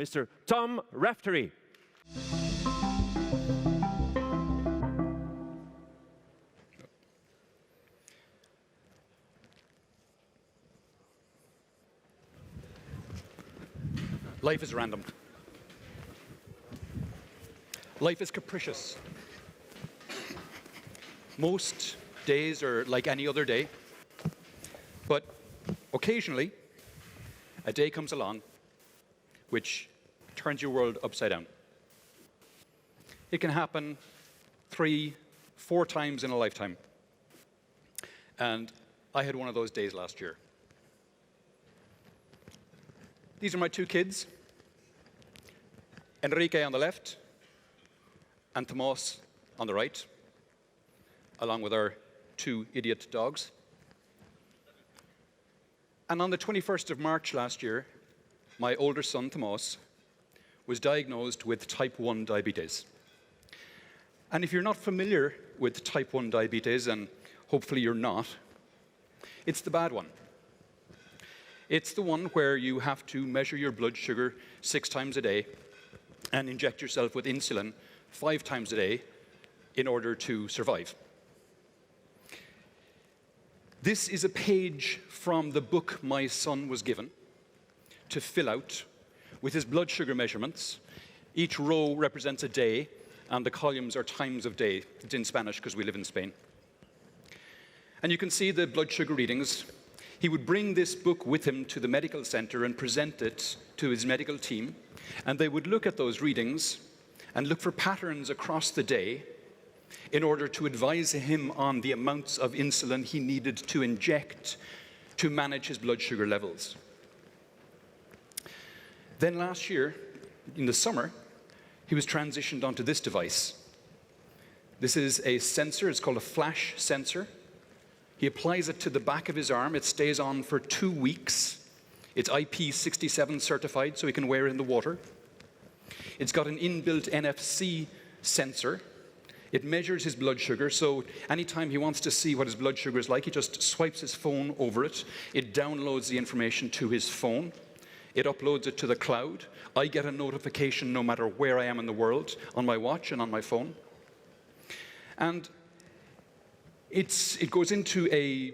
Mr. Tom Raftery. Life is random. Life is capricious. Most days are like any other day, but occasionally a day comes along which turns your world upside down. It can happen 3, 4 times in a lifetime. And I had one of those days last year. These are my 2 kids, Enrique on the left and Tomas on the right, along with our 2 idiot dogs. And on the 21st of March last year, my older son, Tomas, was diagnosed with type 1 diabetes. And if you're not familiar with type 1 diabetes, and hopefully you're not, it's the bad one. It's the one where you have to measure your blood sugar 6 times a day and inject yourself with insulin 5 times a day in order to survive. This is a page from the book my son was given to fill out with his blood sugar measurements. Each row represents a day, and the columns are times of day. It's in Spanish because we live in Spain. And you can see the blood sugar readings. He would bring this book with him to the medical center and present it to his medical team, and they would look at those readings and look for patterns across the day in order to advise him on the amounts of insulin he needed to inject to manage his blood sugar levels. Then last year, in the summer, he was transitioned onto this device. This is a sensor, it's called a flash sensor. He applies it to the back of his arm. It stays on for 2 weeks. It's IP67 certified, so he can wear it in the water. It's got an inbuilt NFC sensor. It measures his blood sugar, so anytime he wants to see what his blood sugar is like, he just swipes his phone over it. It downloads the information to his phone. It uploads it to the cloud. I get a notification no matter where I am in the world, on my watch and on my phone. And it goes into a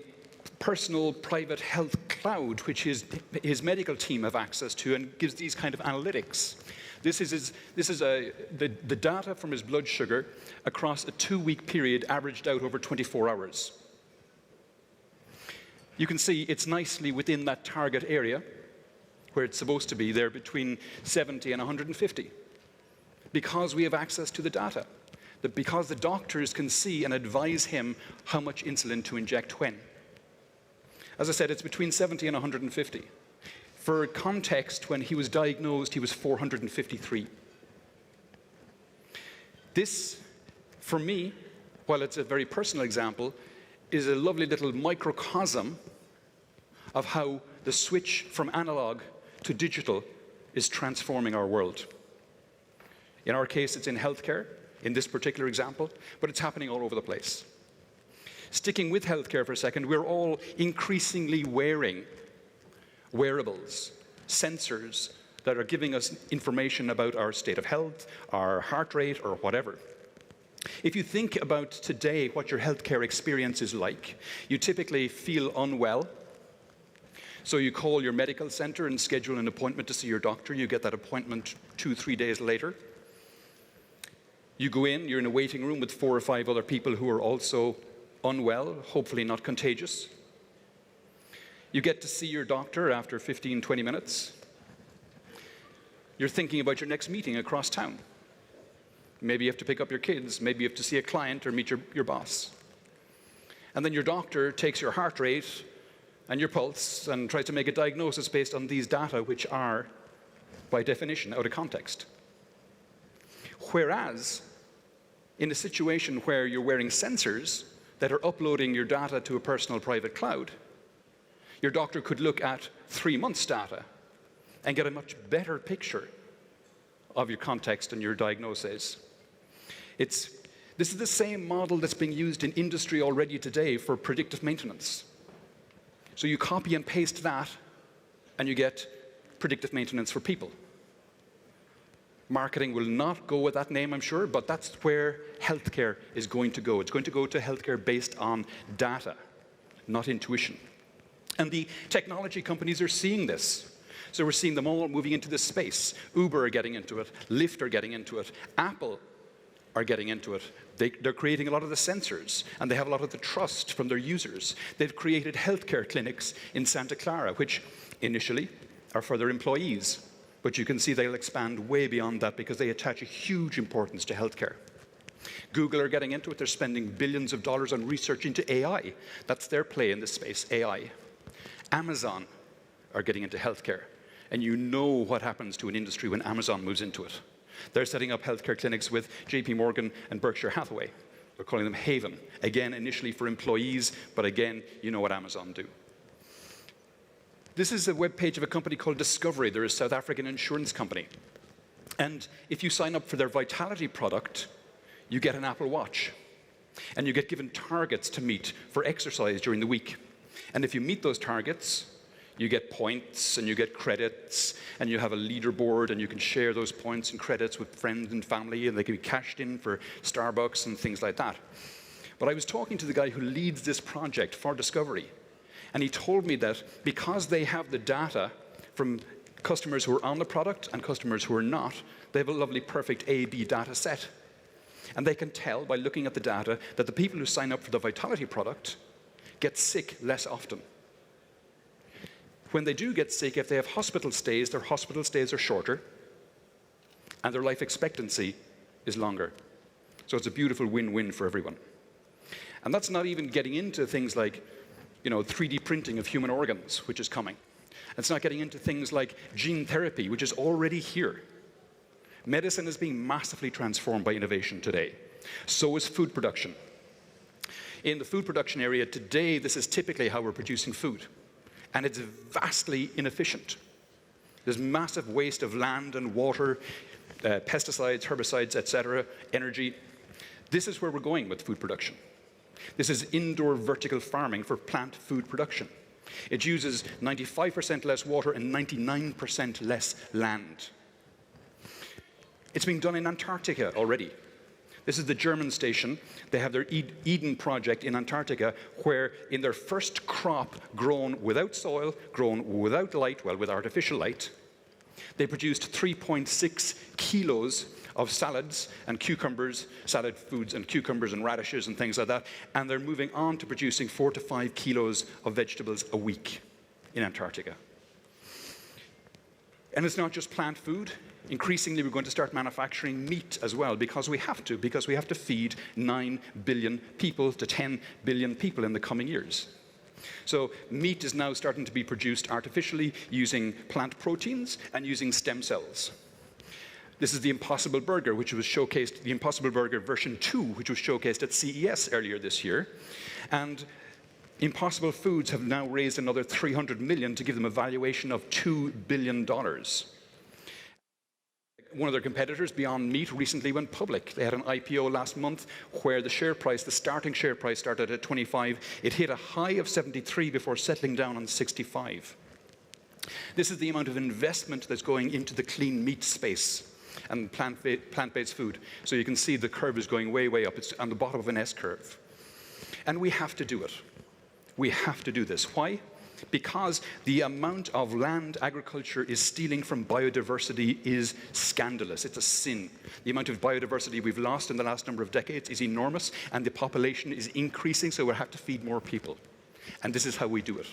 personal private health cloud, which his medical team have access to, and gives these kind of analytics. This is the data from his blood sugar across a 2-week period, averaged out over 24 hours. You can see it's nicely within that target area where it's supposed to be, there between 70 and 150, because we have access to the data. Because the doctors can see and advise him how much insulin to inject when. As I said, it's between 70 and 150. For context, when he was diagnosed, he was 453. This, for me, while it's a very personal example, is a lovely little microcosm of how the switch from analog to digital is transforming our world. In our case, it's in healthcare, in this particular example, but it's happening all over the place. Sticking with healthcare for a second, we're all increasingly wearing wearables, sensors that are giving us information about our state of health, our heart rate, or whatever. If you think about today what your healthcare experience is like, you typically feel unwell. So you call your medical center and schedule an appointment to see your doctor. You get that appointment 2-3 days later. You go in, you're in a waiting room with 4 or 5 other people who are also unwell, hopefully not contagious. You get to see your doctor after 15-20 minutes. You're thinking about your next meeting across town. Maybe you have to pick up your kids, maybe you have to see a client or meet your boss. And then your doctor takes your heart rate and your pulse and tries to make a diagnosis based on these data, which are, by definition, out of context. Whereas, in a situation where you're wearing sensors that are uploading your data to a personal private cloud, your doctor could look at 3 months' data and get a much better picture of your context and your diagnosis. This is the same model that's being used in industry already today for predictive maintenance. So you copy and paste that, and you get predictive maintenance for people. Marketing will not go with that name, I'm sure, but that's where healthcare is going to go. It's going to go to healthcare based on data, not intuition. And the technology companies are seeing this. So we're seeing them all moving into this space. Uber are getting into it. Lyft are getting into it. Apple are getting into it. They're creating a lot of the sensors, and they have a lot of the trust from their users. They've created healthcare clinics in Santa Clara, which initially are for their employees. But you can see they'll expand way beyond that because they attach a huge importance to healthcare. Google are getting into it. They're spending billions of dollars on research into AI. That's their play in this space, AI. Amazon are getting into healthcare. And you know what happens to an industry when Amazon moves into it. They're setting up healthcare clinics with JP Morgan and Berkshire Hathaway. They're calling them Haven. Again, initially for employees, but again, you know what Amazon do. This is a webpage of a company called Discovery. They're a South African insurance company. And if you sign up for their Vitality product, you get an Apple Watch. And you get given targets to meet for exercise during the week. And if you meet those targets, you get points and you get credits, and you have a leaderboard, and you can share those points and credits with friends and family, and they can be cashed in for Starbucks and things like that. But I was talking to the guy who leads this project for Discovery, and he told me that because they have the data from customers who are on the product and customers who are not, they have a lovely perfect A/B data set. And they can tell by looking at the data that the people who sign up for the Vitality product get sick less often. When they do get sick, if they have hospital stays, their hospital stays are shorter, and their life expectancy is longer. So it's a beautiful win-win for everyone. And that's not even getting into things like, 3D printing of human organs, which is coming. It's not getting into things like gene therapy, which is already here. Medicine is being massively transformed by innovation today. So is food production. In the food production area today, this is typically how we're producing food. And it's vastly inefficient. There's massive waste of land and water, pesticides, herbicides, etc., energy. This is where we're going with food production. This is indoor vertical farming for plant food production. It uses 95% less water and 99% less land. It's being done in Antarctica already. This is the German station. They have their Eden project in Antarctica, where in their first crop grown without soil, grown without light, well, with artificial light, they produced 3.6 kilos of salads and cucumbers, salad foods and cucumbers and radishes and things like that, and they're moving on to producing 4 to 5 kilos of vegetables a week in Antarctica. And it's not just plant food. Increasingly, we're going to start manufacturing meat as well, because we have to feed 9 billion people to 10 billion people in the coming years. So meat is now starting to be produced artificially using plant proteins and using stem cells. This is the Impossible Burger, which was showcased, the Impossible Burger version 2, which was showcased at CES earlier this year. And Impossible Foods have now raised another $300 million to give them a valuation of $2 billion. One of their competitors, Beyond Meat, recently went public. They had an IPO last month where the share price, the starting share price, started at 25. It hit a high of 73 before settling down on 65. This is the amount of investment that's going into the clean meat space and plant-based food. So you can see the curve is going way, way up. It's on the bottom of an S-curve. And we have to do it. We have to do this. Why? Because the amount of land agriculture is stealing from biodiversity is scandalous. It's a sin. The amount of biodiversity we've lost in the last number of decades is enormous, and the population is increasing, so we'll have to feed more people. And this is how we do it.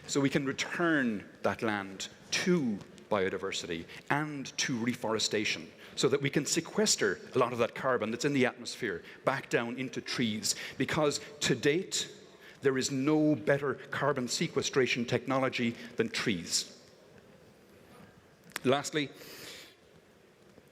So we can return that land to biodiversity and to reforestation, so that we can sequester a lot of that carbon that's in the atmosphere back down into trees. Because to date, there is no better carbon sequestration technology than trees. Lastly,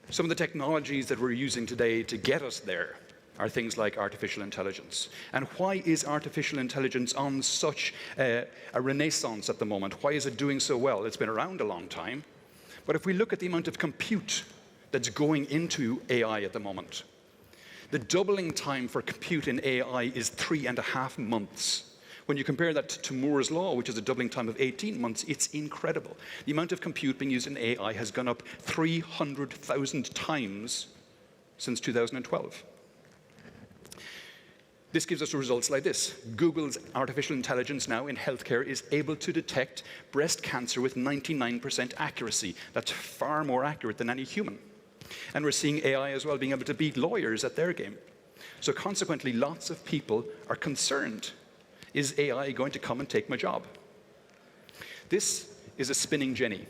some of the technologies that we're using today to get us there are things like artificial intelligence. And why is artificial intelligence on such a renaissance at the moment? Why is it doing so well? It's been around a long time. But if we look at the amount of compute that's going into AI at the moment, the doubling time for compute in AI is 3.5 months, When you compare that to Moore's Law, which is a doubling time of 18 months, it's incredible. The amount of compute being used in AI has gone up 300,000 times since 2012. This gives us results like this. Google's artificial intelligence now in healthcare is able to detect breast cancer with 99% accuracy. That's far more accurate than any human. And we're seeing AI as well being able to beat lawyers at their game. So consequently, lots of people are concerned. Is AI going to come and take my job? This is a spinning jenny.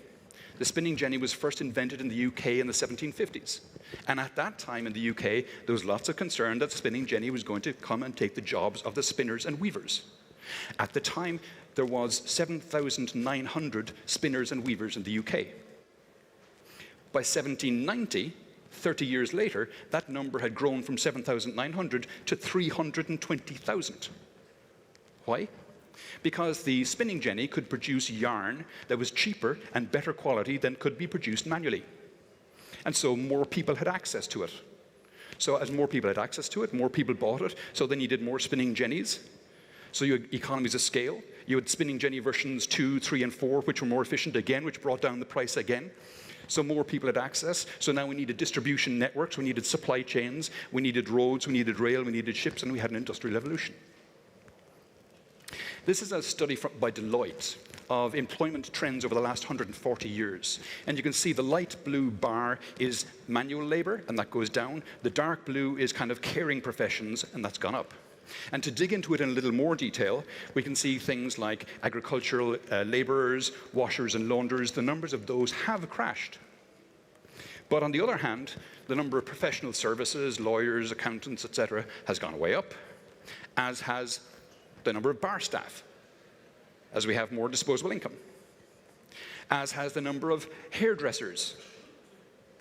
The spinning jenny was first invented in the UK in the 1750s. And at that time in the UK, there was lots of concern that the spinning jenny was going to come and take the jobs of the spinners and weavers. At the time, there was 7,900 spinners and weavers in the UK. By 1790, 30 years later, that number had grown from 7,900 to 320,000. Why? Because the spinning jenny could produce yarn that was cheaper and better quality than could be produced manually. And so more people had access to it. So as more people had access to it, more people bought it, so they needed more spinning jennies. So you had economies of scale. You had spinning jenny versions 2, 3, and 4, which were more efficient again, which brought down the price again. So more people had access. So now we needed distribution networks, we needed supply chains, we needed roads, we needed rail, we needed ships, and we had an industrial revolution. This is a study by Deloitte of employment trends over the last 140 years. And you can see the light blue bar is manual labor, and that goes down. The dark blue is kind of caring professions, and that's gone up. And to dig into it in a little more detail, we can see things like agricultural laborers, washers and launderers. The numbers of those have crashed. But on the other hand, the number of professional services, lawyers, accountants, etc., has gone way up, as has the number of bar staff, as we have more disposable income, as has the number of hairdressers,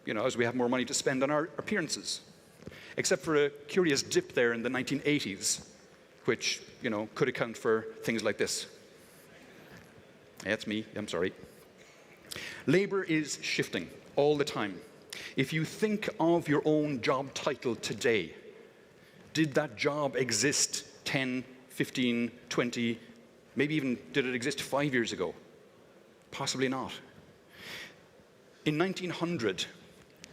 as we have more money to spend on our appearances, except for a curious dip there in the 1980s, which, could account for things like this. That's me, I'm sorry. Labor is shifting all the time. If you think of your own job title today, did that job exist 10, 15, 20, maybe even did it exist 5 years ago? Possibly not. In 1900,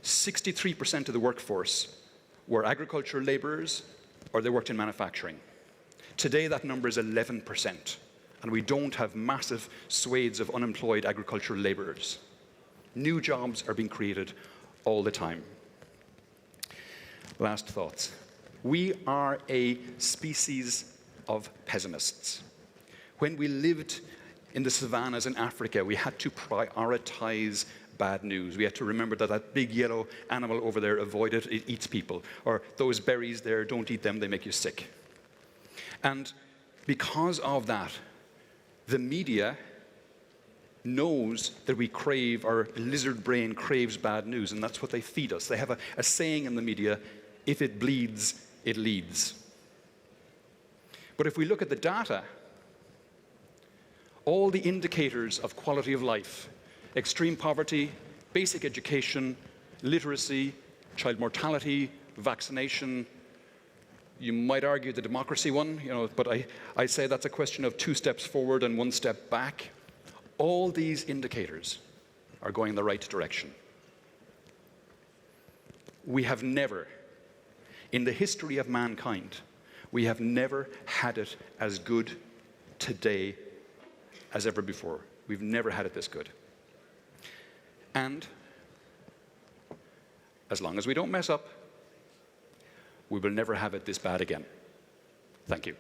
63% of the workforce were agricultural laborers or they worked in manufacturing. Today, that number is 11%, and we don't have massive swathes of unemployed agricultural laborers. New jobs are being created all the time. Last thoughts. We are a species of pessimists. When we lived in the savannas in Africa, we had to prioritize bad news. We had to remember that that big yellow animal over there, avoid it, it eats people. Or those berries there, don't eat them, they make you sick. And because of that, the media knows that we crave, our lizard brain craves bad news, and that's what they feed us. They have a saying in the media, if it bleeds, it leads. But if we look at the data, all the indicators of quality of life, extreme poverty, basic education, literacy, child mortality, vaccination, you might argue the democracy one, but I say that's a question of 2 steps forward and 1 step back. All these indicators are going in the right direction. We have never, in the history of mankind, we have never had it as good today as ever before. We've never had it this good. And as long as we don't mess up, we will never have it this bad again. Thank you.